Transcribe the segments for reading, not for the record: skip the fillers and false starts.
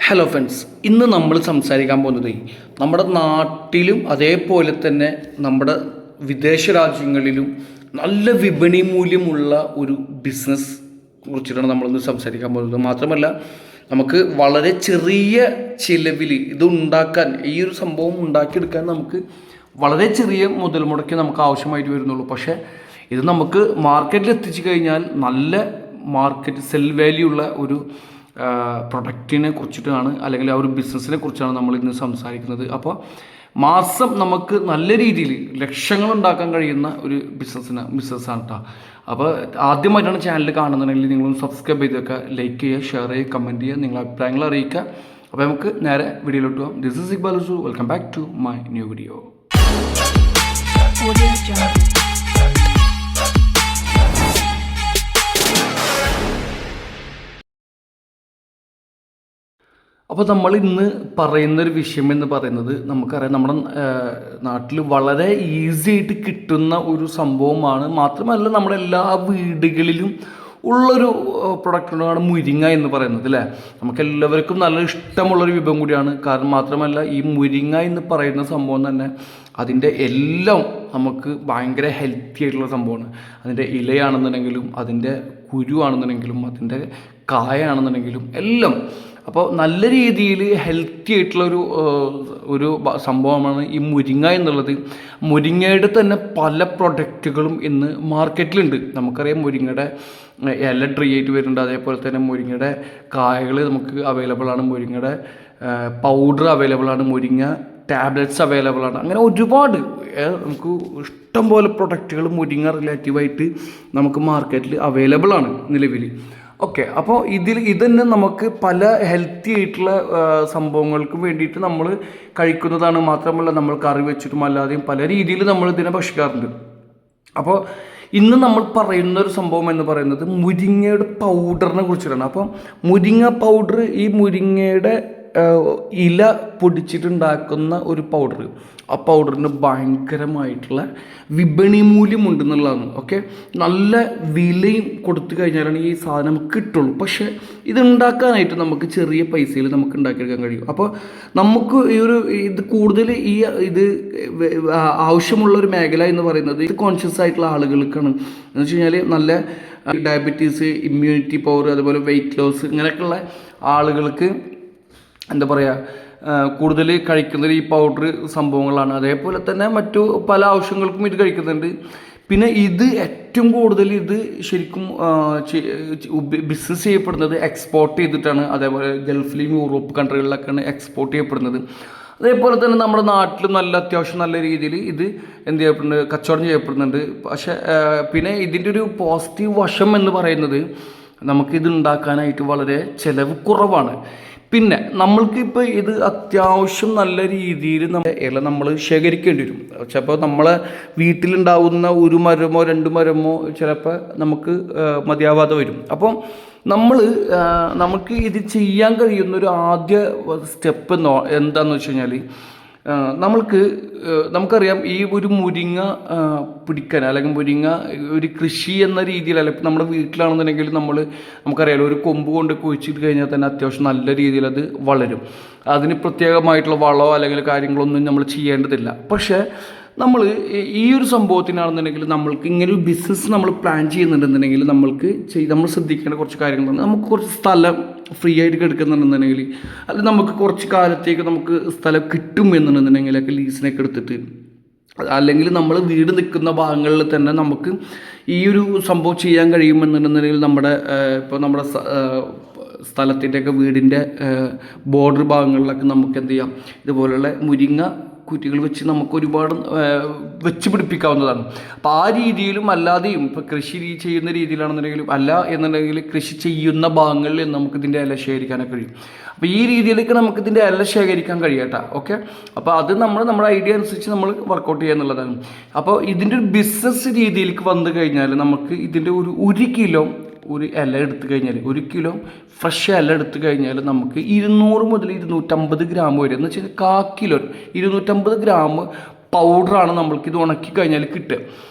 Hello friends, ഇന്ന് നമ്മൾ സംസാരിക്കാൻ പോകുന്നത് നമ്മുടെ നാട്ടിലും അതേപോലെ തന്നെ നമ്മുടെ വിദേശ രാജ്യങ്ങളിലും നല്ല വിപണി മൂല്യമുള്ള ഒരു ബിസിനസ് കുറിച്ചിട്ടാണ് നമ്മളിന്ന് സംസാരിക്കാൻ പോകുന്നത്. മാത്രമല്ല, നമുക്ക് വളരെ ചെറിയ ചിലവിൽ ഇത് ഉണ്ടാക്കാൻ, ഈ ഒരു സംഭവം ഉണ്ടാക്കിയെടുക്കാൻ നമുക്ക് വളരെ ചെറിയ മുതൽ മുടക്കി നമുക്ക് ആവശ്യമായിട്ട് വരുന്നുള്ളൂ. പക്ഷേ ഇത് നമുക്ക് മാർക്കറ്റിൽ എത്തിച്ചു കഴിഞ്ഞാൽ നല്ല മാർക്കറ്റ് സെൽ വാല്യൂ ഉള്ള ഒരു പ്രൊഡക്റ്റിനെ കുറിച്ചിട്ടാണ്, അല്ലെങ്കിൽ ആ ഒരു ബിസിനസ്സിനെ കുറിച്ചാണ് നമ്മൾ ഇന്ന് സംസാരിക്കുന്നത്. അപ്പോൾ മാസം നമുക്ക് നല്ല രീതിയിൽ ലക്ഷങ്ങൾ ഉണ്ടാക്കാൻ കഴിയുന്ന ഒരു ബിസിനസ്സാണ് കേട്ടോ. അപ്പോൾ ആദ്യമായിട്ടാണ് ചാനൽ കാണുന്നുണ്ടെങ്കിൽ നിങ്ങളൊന്ന് സബ്സ്ക്രൈബ് ചെയ്ത് വെക്കുക, ലൈക്ക് ചെയ്യുക, ഷെയർ ചെയ്യുക, കമൻറ്റ് ചെയ്യുക, നിങ്ങളുടെ അഭിപ്രായങ്ങൾ അറിയിക്കുക. അപ്പോൾ നമുക്ക് നേരെ വീഡിയോയിലോട്ട് പോകാം. This is Iqbal Husu. Welcome back to my new video. അപ്പോൾ നമ്മൾ ഇന്ന് പറയുന്നൊരു വിഷയം എന്ന് പറയുന്നത്, നമുക്കറിയാം നമ്മുടെ നാട്ടിൽ വളരെ ഈസി ആയിട്ട് കിട്ടുന്ന ഒരു സംഭവമാണ്. മാത്രമല്ല, നമ്മുടെ എല്ലാ വീടുകളിലും ഉള്ളൊരു പ്രൊഡക്റ്റാണ് മുരിങ്ങ എന്ന് പറയുന്നത്, അല്ലേ? നമുക്കെല്ലാവർക്കും നല്ല ഇഷ്ടമുള്ളൊരു വിഭവം കൂടിയാണ്. കാരണം മാത്രമല്ല, ഈ മുരിങ്ങ എന്ന് പറയുന്ന സംഭവം തന്നെ അതിൻ്റെ എല്ലാം നമുക്ക് ഭയങ്കര ഹെൽത്തി ആയിട്ടുള്ള സംഭവമാണ്. അതിൻ്റെ ഇലയാണെന്നുണ്ടെങ്കിലും, അതിൻ്റെ കുരുവാണെന്നുണ്ടെങ്കിലും, അതിൻ്റെ കായാണെന്നുണ്ടെങ്കിലും എല്ലാം. അപ്പോൾ നല്ല രീതിയിൽ ഹെൽത്തി ആയിട്ടുള്ളൊരു സംഭവമാണ് ഈ മുരിങ്ങ എന്നുള്ളത്. മുരിങ്ങയുടെ തന്നെ പല പ്രൊഡക്റ്റുകളും ഇന്ന് മാർക്കറ്റിലുണ്ട്. നമുക്കറിയാം, മുരിങ്ങയുടെ ഇല ഡ്രൈ ആയിട്ട് വരുന്നുണ്ട്. അതേപോലെ തന്നെ മുരിങ്ങയുടെ കായകൾ നമുക്ക് അവൈലബിൾ ആണ്, മുരിങ്ങയുടെ പൗഡർ അവൈലബിൾ ആണ്, മുരിങ്ങ ടാബ്ലറ്റ്സ് അവൈലബിൾ ആണ്. അങ്ങനെ ഒരുപാട് നമുക്ക് ഇഷ്ടം പോലെ പ്രൊഡക്റ്റുകൾ മുരിങ്ങ റിലേറ്റീവായിട്ട് നമുക്ക് മാർക്കറ്റിൽ അവൈലബിൾ ആണ് നിലവിൽ. ഓക്കെ, അപ്പോൾ ഇതന്നെ നമുക്ക് പല ഹെൽത്തി ആയിട്ടുള്ള സംഭവങ്ങൾക്കും വേണ്ടിയിട്ട് നമ്മൾ കഴിക്കുന്നതാണ്. മാത്രമല്ല, നമ്മൾ കറി വെച്ചിട്ടും അല്ലാതെയും പല രീതിയിൽ നമ്മൾ ഇതിനെ ഭക്ഷിക്കാറുണ്ട്. അപ്പോൾ ഇന്ന് നമ്മൾ പറയുന്ന ഒരു സംഭവം എന്ന് പറയുന്നത് മുരിങ്ങയുടെ പൗഡറിനെ കുറിച്ചിട്ടാണ്. അപ്പം മുരിങ്ങ പൗഡർ, ഈ മുരിങ്ങയുടെ ഇല പൊടിച്ചിട്ടുണ്ടാക്കുന്ന ഒരു പൗഡർ, ആ പൗഡറിന് ഭയങ്കരമായിട്ടുള്ള വിപണി മൂല്യമുണ്ടെന്നുള്ളതാണ്. ഓക്കെ, നല്ല വിലയും കൊടുത്തു കഴിഞ്ഞാലാണ് ഈ സാധനം കിട്ടുള്ളൂ. പക്ഷേ ഇതുണ്ടാക്കാനായിട്ട് നമുക്ക് ചെറിയ പൈസയിൽ നമുക്ക് ഉണ്ടാക്കിയെടുക്കാൻ കഴിയും. അപ്പോൾ നമുക്ക് ഇത് കൂടുതൽ ഇത് ആവശ്യമുള്ള ഒരു മേഖല എന്ന് പറയുന്നത് ഇത് കോൺഷ്യസ് ആയിട്ടുള്ള ആളുകൾക്കാണ്. എന്ന് വെച്ച് കഴിഞ്ഞാൽ നല്ല ഡയബറ്റീസ്, ഇമ്മ്യൂണിറ്റി പവർ, അതുപോലെ വെയിറ്റ് ലോസ്, ഇങ്ങനെയൊക്കെയുള്ള ആളുകൾക്ക് എന്താ പറയുക, കൂടുതൽ കഴിക്കുന്നത് ഈ പൗഡർ സംഭവങ്ങളാണ്. അതേപോലെ തന്നെ മറ്റു പല ആവശ്യങ്ങൾക്കും ഇത് കഴിക്കുന്നുണ്ട്. പിന്നെ ഇത് ഏറ്റവും കൂടുതൽ ഇത് ശരിക്കും ബിസിനസ് ചെയ്യപ്പെടുന്നത് എക്സ്പോർട്ട് ചെയ്തിട്ടാണ്. അതേപോലെ ഗൾഫിലും യൂറോപ്പ് കൺട്രികളിലൊക്കെയാണ് എക്സ്പോർട്ട് ചെയ്യപ്പെടുന്നത്. അതേപോലെ തന്നെ നമ്മുടെ നാട്ടിലും അത്യാവശ്യം നല്ല രീതിയിൽ ഇത് എന്ത് ചെയ്യപ്പെടുന്നുണ്ട്, കച്ചവടം ചെയ്യപ്പെടുന്നുണ്ട്. പക്ഷേ പിന്നെ ഇതിൻ്റെ ഒരു പോസിറ്റീവ് വശം എന്ന് പറയുന്നത്, നമുക്കിത് ഉണ്ടാക്കാനായിട്ട് വളരെ ചിലവ് കുറവാണ്. പിന്നെ നമ്മൾക്കിപ്പോൾ ഇത് അത്യാവശ്യം നല്ല രീതിയിൽ ഇല നമ്മൾ ശേഖരിക്കേണ്ടി വരും. ചിലപ്പോൾ നമ്മളെ വീട്ടിലുണ്ടാവുന്ന ഒരു മരമോ രണ്ട് മരമോ ചിലപ്പോൾ നമുക്ക് മതിയാവാതെ വരും. അപ്പം നമുക്ക് ഇത് ചെയ്യാൻ കഴിയുന്ന ഒരു ആദ്യ സ്റ്റെപ്പ് എന്താണെന്ന് വെച്ച് കഴിഞ്ഞാൽ, നമുക്കറിയാം, ഈ ഒരു മുരിങ്ങ പിടിക്കാൻ, അല്ലെങ്കിൽ മുരിങ്ങ ഒരു കൃഷി എന്ന രീതിയിൽ, അല്ലെങ്കിൽ നമ്മുടെ വീട്ടിലാണെന്നുണ്ടെങ്കിൽ നമുക്കറിയാലോ, ഒരു കൊമ്പ് കൊണ്ട് കുഴിച്ചിട്ട് കഴിഞ്ഞാൽ തന്നെ അത്യാവശ്യം നല്ല രീതിയിൽ അത് വളരും. അതിന് പ്രത്യേകമായിട്ടുള്ള വളമോ അല്ലെങ്കിൽ കാര്യങ്ങളൊന്നും നമ്മൾ ചെയ്യേണ്ടതില്ല. പക്ഷേ നമ്മൾ ഈ ഒരു സംഭവത്തിനാണെന്നുണ്ടെങ്കിൽ, നമ്മൾക്ക് ഇങ്ങനെ ഒരു ബിസിനസ് നമ്മൾ പ്ലാൻ ചെയ്യുന്നുണ്ടെന്നുണ്ടെങ്കിൽ നമ്മൾ ശ്രദ്ധിക്കേണ്ട കുറച്ച് കാര്യങ്ങളുണ്ട്. നമുക്ക് കുറച്ച് സ്ഥലം ഫ്രീ ആയിട്ട് കിടക്കുന്നുണ്ടെന്നുണ്ടെങ്കിൽ, അല്ലെങ്കിൽ നമുക്ക് കുറച്ച് കാലത്തേക്ക് നമുക്ക് സ്ഥലം കിട്ടും എന്നുണ്ടെന്നുണ്ടെങ്കിലൊക്കെ ലീസിനൊക്കെ എടുത്തിട്ട്, അല്ലെങ്കിൽ നമ്മൾ വീട് നിൽക്കുന്ന ഭാഗങ്ങളിൽ തന്നെ നമുക്ക് ഈ ഒരു സംഭവം ചെയ്യാൻ കഴിയുമെന്നുണ്ടെന്നുണ്ടെങ്കിൽ, ഇപ്പോൾ നമ്മുടെ സ്ഥലത്തിൻ്റെയൊക്കെ വീടിൻ്റെ ബോർഡർ ഭാഗങ്ങളിലൊക്കെ നമുക്ക് എന്ത് ചെയ്യാം, ഇതുപോലുള്ള മുരിങ്ങ കുറ്റികൾ വെച്ച് നമുക്ക് ഒരുപാട് വെച്ച് പിടിപ്പിക്കാവുന്നതാണ്. അപ്പോൾ ആ രീതിയിലും അല്ലാതെയും, ഇപ്പോൾ കൃഷി ചെയ്യുന്ന രീതിയിലാണെന്നുണ്ടെങ്കിലും, അല്ല എന്നുണ്ടെങ്കിൽ കൃഷി ചെയ്യുന്ന ഭാഗങ്ങളിൽ നമുക്കിതിൻ്റെ ഇല ശേഖരിക്കാനൊക്കെ കഴിയും. അപ്പോൾ ഈ രീതിയിലേക്ക് നമുക്കിതിൻ്റെ ഇല ശേഖരിക്കാൻ കഴിയട്ടെ. ഓക്കെ, അപ്പോൾ അത് നമ്മുടെ ഐഡിയ അനുസരിച്ച് നമ്മൾ വർക്കൗട്ട് ചെയ്യുക എന്നുള്ളതാണ്. അപ്പോൾ ഇതിൻ്റെ ഒരു ബിസിനസ് രീതിയിലേക്ക് വന്നു കഴിഞ്ഞാൽ, നമുക്ക് ഇതിൻ്റെ ഒരു കിലോ ഒരു ഇല എടുത്തു കഴിഞ്ഞാൽ, 1 കിലോ ഫ്രഷ് ഇല എടുത്തു കഴിഞ്ഞാൽ നമുക്ക് 200 മുതൽ 250 ഗ്രാം വരെ, എന്ന് വെച്ചാൽ 1/4 കിലോ 250 ഗ്രാം പൗഡറാണ് നമ്മൾക്കിത് ഉണക്കി കഴിഞ്ഞാൽ കിട്ടുക.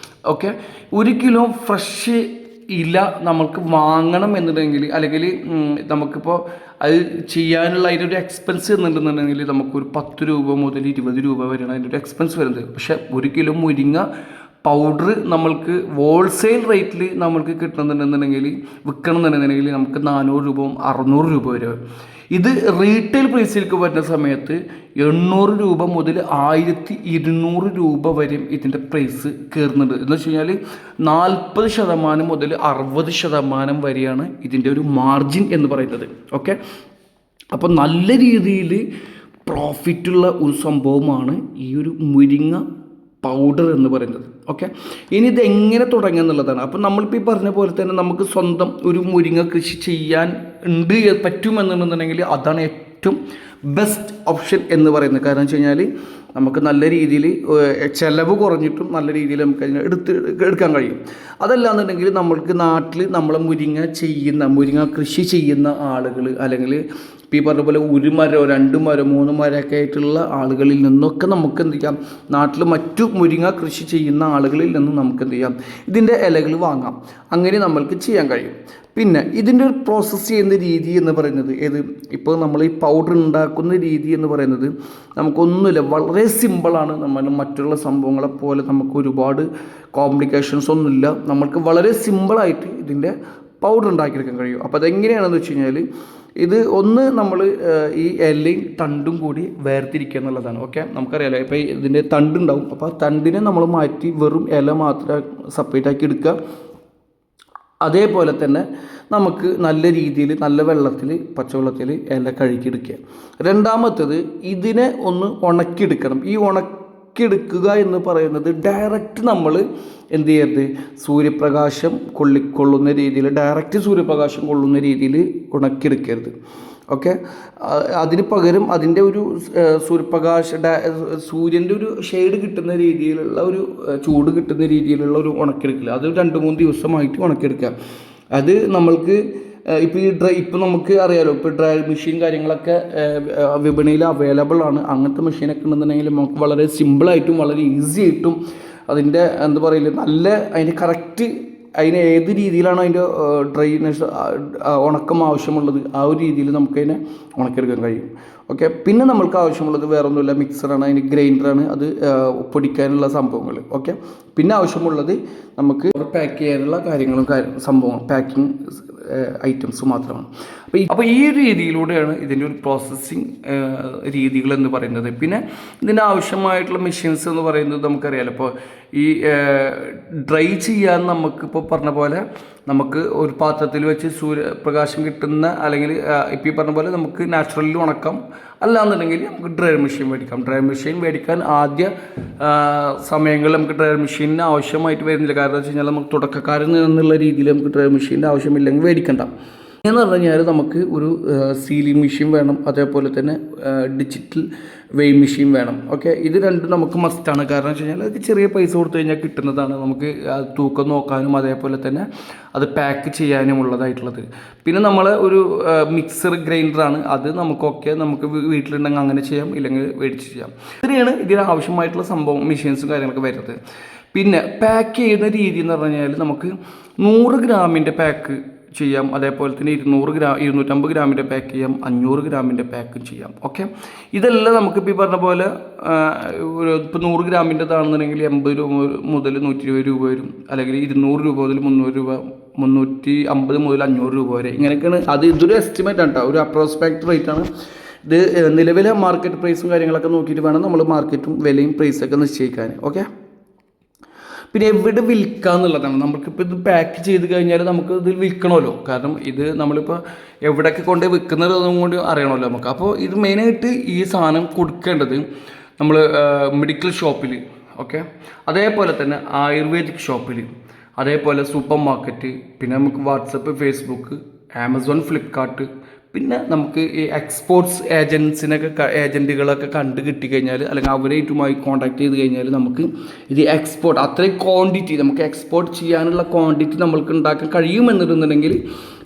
ഓക്കെ, 1 കിലോ ഫ്രഷ് ഇല നമുക്ക് വാങ്ങണം എന്നുണ്ടെങ്കിൽ, അല്ലെങ്കിൽ നമുക്കിപ്പോൾ അത് ചെയ്യാനുള്ള അതിൻ്റെ ഒരു എക്സ്പെൻസ് എന്നുണ്ടെന്നുണ്ടെങ്കിൽ നമുക്കൊരു 10 രൂപ മുതൽ 20 രൂപ വരെയാണ് അതിൻ്റെ ഒരു എക്സ്പെൻസ് വരുന്നത്. പക്ഷേ 1 കിലോ മുരിങ്ങ പൗഡർ നമ്മൾക്ക് ഹോൾസെയിൽ റേറ്റിൽ നമ്മൾക്ക് കിട്ടണമെന്നുണ്ടെന്നുണ്ടെങ്കിൽ വിൽക്കണമെന്നുണ്ടെന്നുണ്ടെങ്കിൽ നമുക്ക് 400 രൂപ 600 രൂപ വരെ. ഇത് റീറ്റെയിൽ പ്രൈസിലേക്ക് വരുന്ന സമയത്ത് 800 രൂപ മുതൽ 1200 രൂപ വരെ ഇതിൻ്റെ പ്രൈസ് കയറുന്നുണ്ട്. എന്ന് വെച്ച് കഴിഞ്ഞാൽ 40% മുതൽ 60% വരെയാണ് ഇതിൻ്റെ ഒരു മാർജിൻ എന്ന് പറയുന്നത്. ഓക്കെ, അപ്പോൾ നല്ല രീതിയിൽ പ്രോഫിറ്റുള്ള ഒരു സംഭവമാണ് ഈ ഒരു മുരിങ്ങ പൗഡർ എന്ന് പറയുന്നത്. ഓക്കെ, ഇനി ഇത് എങ്ങനെ തുടങ്ങുക എന്നുള്ളതാണ്. അപ്പോൾ നമ്മളിപ്പോൾ ഈ പറഞ്ഞ പോലെ തന്നെ നമുക്ക് സ്വന്തം ഒരു മുരിങ്ങ കൃഷി ചെയ്യാൻ പറ്റുമെന്നുണ്ടെന്നുണ്ടെങ്കിൽ അതാണ് ഏറ്റവും ബെസ്റ്റ് ഓപ്ഷൻ എന്ന് പറയുന്നത്. കാരണം വെച്ച് കഴിഞ്ഞാൽ നമുക്ക് നല്ല രീതിയിൽ ചിലവ് കുറഞ്ഞിട്ടും നല്ല രീതിയിൽ നമുക്ക് അതിനെ എടുക്കാൻ കഴിയും. അതല്ലാന്നുണ്ടെങ്കിൽ നമ്മൾക്ക് നാട്ടിൽ നമ്മളെ മുരിങ്ങ കൃഷി ചെയ്യുന്ന ആളുകൾ, അല്ലെങ്കിൽ ഇപ്പോൾ ഈ പറഞ്ഞ പോലെ 1 മരമോ 2 മരമോ 3 മരമൊക്കെ ആയിട്ടുള്ള ആളുകളിൽ നിന്നൊക്കെ നമുക്ക് എന്ത് ചെയ്യാം, നാട്ടിൽ മറ്റു മുരിങ്ങ കൃഷി ചെയ്യുന്ന ആളുകളിൽ നിന്ന് നമുക്ക് എന്ത് ചെയ്യാം, ഇതിൻ്റെ ഇലകൾ വാങ്ങാം. അങ്ങനെ നമ്മൾക്ക് ചെയ്യാൻ കഴിയും. പിന്നെ ഇതിൻ്റെ ഒരു പ്രോസസ്സ് ചെയ്യുന്ന രീതി എന്ന് പറയുന്നത് ഇപ്പോൾ നമ്മൾ ഈ പൗഡർ ഉണ്ടാക്കുന്ന രീതി എന്ന് പറയുന്നത് നമുക്കൊന്നുമില്ല, വളരെ സിമ്പിളാണ്. നമ്മൾ മറ്റുള്ള സംഭവങ്ങളെ പോലെ നമുക്ക് ഒരുപാട് കോംപ്ലിക്കേഷൻസ് ഒന്നുമില്ല. നമ്മൾക്ക് വളരെ സിമ്പിളായിട്ട് ഇതിൻ്റെ പൗഡർ ഉണ്ടാക്കിയെടുക്കാൻ കഴിയും. അപ്പോൾ അതെങ്ങനെയാണെന്ന് വെച്ച് കഴിഞ്ഞാൽ നമ്മൾ ഈ ഇലയും തണ്ടും കൂടി വേർതിരിക്കുക എന്നുള്ളതാണ്. ഓക്കെ, നമുക്കറിയാലോ ഇപ്പോൾ ഇതിൻ്റെ തണ്ടുണ്ടാവും. അപ്പോൾ ആ തണ്ടിനെ നമ്മൾ മാറ്റി വെറും ഇല മാത്രം സെപ്പറേറ്റ് ആക്കി എടുക്കുക. അതേപോലെ തന്നെ നമുക്ക് നല്ല രീതിയിൽ നല്ല വെള്ളത്തിൽ പച്ചവെള്ളത്തിൽ ഇല കഴുകിയെടുക്കുക. രണ്ടാമത്തേത് ഇതിനെ ഒന്ന് ഉണക്കിയെടുക്കണം. ഈ ഉണക്കിയെടുക്കുക എന്ന് പറയുന്നത് ഡയറക്റ്റ് നമ്മൾ എന്ത് ചെയ്യരുത്, സൂര്യപ്രകാശം കൊള്ളുന്ന രീതിയിൽ, ഡയറക്റ്റ് സൂര്യപ്രകാശം കൊള്ളുന്ന രീതിയിൽ ഉണക്കിയെടുക്കരുത്. ഓക്കെ, അതിന് പകരം അതിൻ്റെ ഒരു സൂര്യൻ്റെ ഒരു ഷെയ്ഡ് കിട്ടുന്ന രീതിയിലുള്ള ഒരു ചൂട് കിട്ടുന്ന രീതിയിലുള്ള ഒരു ഉണക്കിയെടുക്കില്ല. അത് 2-3 ദിവസമായിട്ട് ഉണക്കിയെടുക്കുക. അത് നമ്മൾക്ക് ഇപ്പോൾ നമുക്ക് അറിയാലോ, ഇപ്പോൾ ഡ്രയർ മെഷീൻ കാര്യങ്ങളൊക്കെ വിപണിയിൽ അവൈലബിൾ ആണ്. അങ്ങനത്തെ മെഷീനൊക്കെ ഉണ്ടെന്നുണ്ടെങ്കിൽ നമുക്ക് വളരെ സിമ്പിളായിട്ടും വളരെ ഈസി ആയിട്ടും അതിൻ്റെ എന്താ പറയില്ല, നല്ല അതിന് കറക്റ്റ് അതിന് ഏത് രീതിയിലാണ് അതിൻ്റെ ഡ്രൈനെസ് ഉണക്കം ആവശ്യമുള്ളത് ആ ഒരു രീതിയിൽ നമുക്കതിനെ ഉണക്കിയെടുക്കാൻ കഴിയും. ഓക്കെ, പിന്നെ നമ്മൾക്ക് ആവശ്യമുള്ളത് വേറൊന്നുമില്ല, മിക്സറാണ്, അതിന് ഗ്രൈൻഡറാണ്, അത് പൊടിക്കാനുള്ള സംഭവങ്ങൾ. ഓക്കെ, പിന്നെ ആവശ്യമുള്ളത് നമുക്ക് പാക്ക് ചെയ്യാനുള്ള കാര്യങ്ങളും സംഭവം പാക്കിംഗ് ഐറ്റംസ് മാത്രമാണ്. അപ്പോൾ ഈ ഒരു രീതിയിലൂടെയാണ് ഇതിൻ്റെ ഒരു പ്രോസസ്സിങ് രീതികൾ എന്ന് പറയുന്നത്. പിന്നെ ഇതിൻ്റെ ആവശ്യമായിട്ടുള്ള മെഷീൻസ് എന്ന് പറയുന്നത് നമുക്കറിയാലോ. ഇപ്പോൾ ഈ ഡ്രൈ ചെയ്യാൻ നമുക്കിപ്പോൾ പറഞ്ഞ പോലെ നമുക്ക് ഒരു പാത്രത്തിൽ വെച്ച് സൂര്യപ്രകാശം കിട്ടുന്ന, അല്ലെങ്കിൽ ഇപ്പോൾ ഈ പറഞ്ഞ പോലെ നമുക്ക് നാച്ചുറലി ഉണക്കാം. അല്ലാന്നുണ്ടെങ്കിൽ നമുക്ക് ഡ്രയർ മെഷീൻ മേടിക്കാം. ഡ്രയർ മെഷീൻ മേടിക്കാൻ ആദ്യ സമയങ്ങളിൽ നമുക്ക് ഡ്രയർ മെഷീനിന് ആവശ്യമായിട്ട് വരുന്നില്ല. കാരണം വെച്ച് കഴിഞ്ഞാൽ നമുക്ക് തുടക്കക്കാരിൽ നിന്നുള്ള രീതിയിൽ നമുക്ക് ഡ്രയർ മെഷീൻ്റെ ആവശ്യമില്ലെങ്കിൽ മേടിക്കണ്ട. എന്ന് പറഞ്ഞു കഴിഞ്ഞാൽ നമുക്ക് ഒരു സീലിംഗ് മെഷീൻ വേണം, അതേപോലെ തന്നെ ഡിജിറ്റൽ വെയിങ് മെഷീൻ വേണം. ഓക്കെ, ഇത് രണ്ടും നമുക്ക് മസ്റ്റാണ്. കാരണം വെച്ച് കഴിഞ്ഞാൽ അത് ചെറിയ പൈസ കൊടുത്തു കഴിഞ്ഞാൽ കിട്ടുന്നതാണ്. നമുക്ക് തൂക്കം നോക്കാനും അതേപോലെ തന്നെ അത് പാക്ക് ചെയ്യാനും ഉള്ളതായിട്ടുള്ളത്. പിന്നെ നമ്മൾ ഒരു മിക്സർ ഗ്രൈൻഡറാണ്, അത് നമുക്ക് വീട്ടിലുണ്ടെങ്കിൽ അങ്ങനെ ചെയ്യാം, ഇല്ലെങ്കിൽ മേടിച്ച് ചെയ്യാം. ഇത്രയാണ് ഇതിന് ആവശ്യമായിട്ടുള്ള സംഭവം, മെഷീൻസും കാര്യങ്ങളൊക്കെ വരുന്നത്. പിന്നെ പാക്ക് ചെയ്യുന്ന രീതി എന്ന് പറഞ്ഞു കഴിഞ്ഞാൽ നമുക്ക് 100 ഗ്രാമിൻ്റെ പാക്ക് ചെയ്യാം, അതേപോലെ തന്നെ 250 ഗ്രാമിൻ്റെ പാക്ക് ചെയ്യാം, 500 ഗ്രാമിൻ്റെ പാക്കും ചെയ്യാം. ഓക്കെ, ഇതെല്ലാം നമുക്കിപ്പോൾ ഈ പറഞ്ഞ പോലെ ഇപ്പോൾ 100 ഗ്രാമിൻ്റെതാണെന്നുണ്ടെങ്കിൽ 80 രൂപ മുതൽ 120 രൂപ വരും, അല്ലെങ്കിൽ 200 രൂപ മുതൽ 300 രൂപ, 350 മുതൽ 500 രൂപ വരെ. ഇങ്ങനെയൊക്കെയാണ്. ഇതൊരു എസ്റ്റിമേറ്റ് ആണ് കേട്ടോ, ഒരു അപ്രോക്സിമേറ്റ് റേറ്റ് ആണ് ഇത്. നിലവിലെ മാർക്കറ്റ് പ്രൈസും കാര്യങ്ങളൊക്കെ നോക്കിയിട്ട് വേണം നമ്മൾ മാർക്കറ്റും വിലയും പ്രൈസൊക്കെ നിശ്ചയിക്കാൻ. ഓക്കെ, പിന്നെ എവിടെ വിൽക്കുക എന്നുള്ളതാണ്. നമുക്കിപ്പോൾ ഇത് പാക്ക് ചെയ്ത് കഴിഞ്ഞാൽ നമുക്ക് ഇത് വിൽക്കണമല്ലോ. കാരണം ഇത് നമ്മളിപ്പോൾ എവിടെയൊക്കെ കൊണ്ട് വിൽക്കുന്നതൊന്നും കൂടി അറിയണമല്ലോ നമുക്ക്. അപ്പോൾ ഇത് മെയിനായിട്ട് ഈ സാധനം കൊടുക്കേണ്ടത് നമ്മൾ മെഡിക്കൽ ഷോപ്പിൽ, ഓക്കെ, അതേപോലെ തന്നെ ആയുർവേദിക് ഷോപ്പിൽ, അതേപോലെ സൂപ്പർ മാർക്കറ്റ്, പിന്നെ നമുക്ക് വാട്സപ്പ്, ഫേസ്ബുക്ക്, ആമസോൺ, ഫ്ലിപ്കാർട്ട്, പിന്നെ നമുക്ക് ഈ എക്സ്പോർട്സ് ഏജൻറ്റുകളൊക്കെ കണ്ട് കിട്ടിക്കഴിഞ്ഞാൽ, അല്ലെങ്കിൽ അവരായിട്ടുമായി കോൺടാക്ട് ചെയ്ത് കഴിഞ്ഞാൽ നമുക്ക് ഇത് എക്സ്പോർട്ട് അത്രയും ക്വാണ്ടിറ്റി നമുക്ക് എക്സ്പോർട്ട് ചെയ്യാനുള്ള ക്വാണ്ടിറ്റി നമ്മൾക്ക് ഉണ്ടാക്കാൻ കഴിയുമെന്നുണ്ടെങ്കിൽ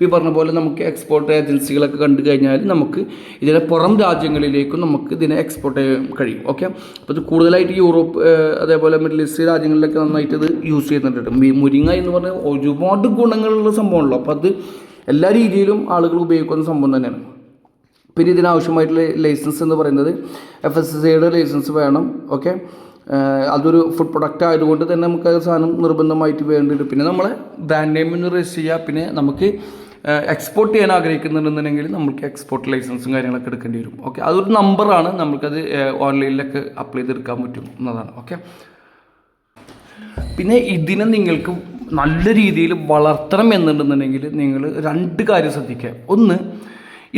ഈ പറഞ്ഞ പോലെ നമുക്ക് എക്സ്പോർട്ട് ഏജൻസികളൊക്കെ കണ്ടു കഴിഞ്ഞാൽ നമുക്ക് ഇതിനെ പുറം രാജ്യങ്ങളിലേക്കും നമുക്ക് ഇതിനെ എക്സ്പോർട്ട് ചെയ്യാൻ കഴിയും. ഓക്കെ, അപ്പോൾ ഇത് കൂടുതലായിട്ട് യൂറോപ്പ്, അതേപോലെ മിഡിൽ ഈസ്റ്റ് രാജ്യങ്ങളിലൊക്കെ നന്നായിട്ട് ഇത് യൂസ് ചെയ്യുന്നുണ്ട്. മുരിങ്ങ എന്ന് പറഞ്ഞാൽ ഒരുപാട് ഗുണങ്ങളുള്ള സംഭവമാണല്ലോ. അപ്പോൾ അത് എല്ലാ രീതിയിലും ആളുകൾ ഉപയോഗിക്കുന്ന സംഭവം തന്നെയാണ്. പിന്നെ ഇതിനാവശ്യമായിട്ടുള്ള ലൈസൻസ് എന്ന് പറയുന്നത് FSSAIയുടെ ലൈസൻസ് വേണം. ഓക്കെ, അതൊരു ഫുഡ് പ്രൊഡക്റ്റ് ആയതുകൊണ്ട് തന്നെ നമുക്ക് ആ സാധനം നിർബന്ധമായിട്ട് വേണ്ടിയിട്ട്. പിന്നെ നമ്മളെ ബ്രാൻഡ് നെയിമിന് രജിസ്റ്റർ ചെയ്യുക. പിന്നെ നമുക്ക് എക്സ്പോർട്ട് ചെയ്യാൻ ആഗ്രഹിക്കുന്നുണ്ടെന്നുണ്ടെങ്കിൽ നമുക്ക് എക്സ്പോർട്ട് ലൈസൻസും കാര്യങ്ങളൊക്കെ എടുക്കേണ്ടി വരും. ഓക്കെ, അതൊരു നമ്പറാണ്, നമുക്കത് ഓൺലൈനിലൊക്കെ അപ്ലൈ ചെയ്തെടുക്കാൻ പറ്റും എന്നതാണ്. ഓക്കെ, പിന്നെ ഇതിനെ നിങ്ങൾക്ക് നല്ല രീതിയിൽ വളർത്തണം എന്നുണ്ടെന്നുണ്ടെങ്കിൽ നിങ്ങൾ 2 കാര്യം ശ്രദ്ധിക്കുക. ഒന്ന്,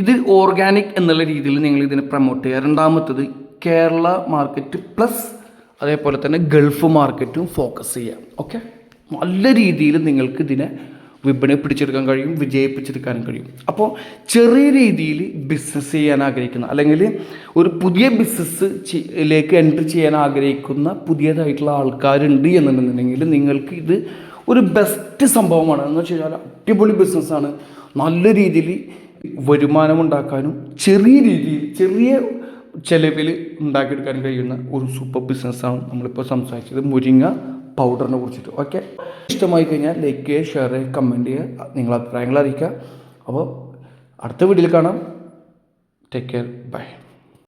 ഇത് ഓർഗാനിക് എന്നുള്ള രീതിയിൽ നിങ്ങൾ ഇതിനെ പ്രൊമോട്ട് ചെയ്യുക. രണ്ടാമത്തത് കേരള മാർക്കറ്റ് പ്ലസ് അതേപോലെ തന്നെ ഗൾഫ് മാർക്കറ്റും ഫോക്കസ് ചെയ്യുക. ഓക്കെ, നല്ല രീതിയിൽ നിങ്ങൾക്ക് ഇതിനെ വിപണിയെ പിടിച്ചെടുക്കാൻ കഴിയും, വിജയിപ്പിച്ചെടുക്കാനും കഴിയും. അപ്പോൾ ചെറിയ രീതിയിൽ ബിസിനസ് ചെയ്യാൻ ആഗ്രഹിക്കുന്ന, അല്ലെങ്കിൽ ഒരു പുതിയ ബിസിനസ്സിലേക്ക് എൻട്രി ചെയ്യാൻ ആഗ്രഹിക്കുന്ന പുതിയതായിട്ടുള്ള ആൾക്കാരുണ്ട് എന്നുണ്ടെന്നുണ്ടെങ്കിൽ നിങ്ങൾക്ക് ഇത് ഒരു ബെസ്റ്റ് സംഭവമാണ്. എന്ന് വെച്ച് കഴിഞ്ഞാൽ അടിപൊളി ബിസിനസ്സാണ്. നല്ല രീതിയിൽ വരുമാനമുണ്ടാക്കാനും ചെറിയ ചിലവിൽ ഉണ്ടാക്കിയെടുക്കാൻ കഴിയുന്ന ഒരു സൂപ്പർ ബിസിനസ്സാണ് നമ്മളിപ്പോൾ സംസാരിച്ചത്, മുരിങ്ങ പൗഡറിനെ കുറിച്ചിട്ട്. ഓക്കെ, ഇഷ്ടമായി കഴിഞ്ഞാൽ ലൈക്ക് ചെയ്യുക, ഷെയർ ചെയ്യുക, കമൻറ്റ് ചെയ്യുക, നിങ്ങളുടെ അഭിപ്രായങ്ങൾ അറിയിക്കുക. അപ്പോൾ അടുത്ത വീഡിയോയിൽ കാണാം. Take care, by.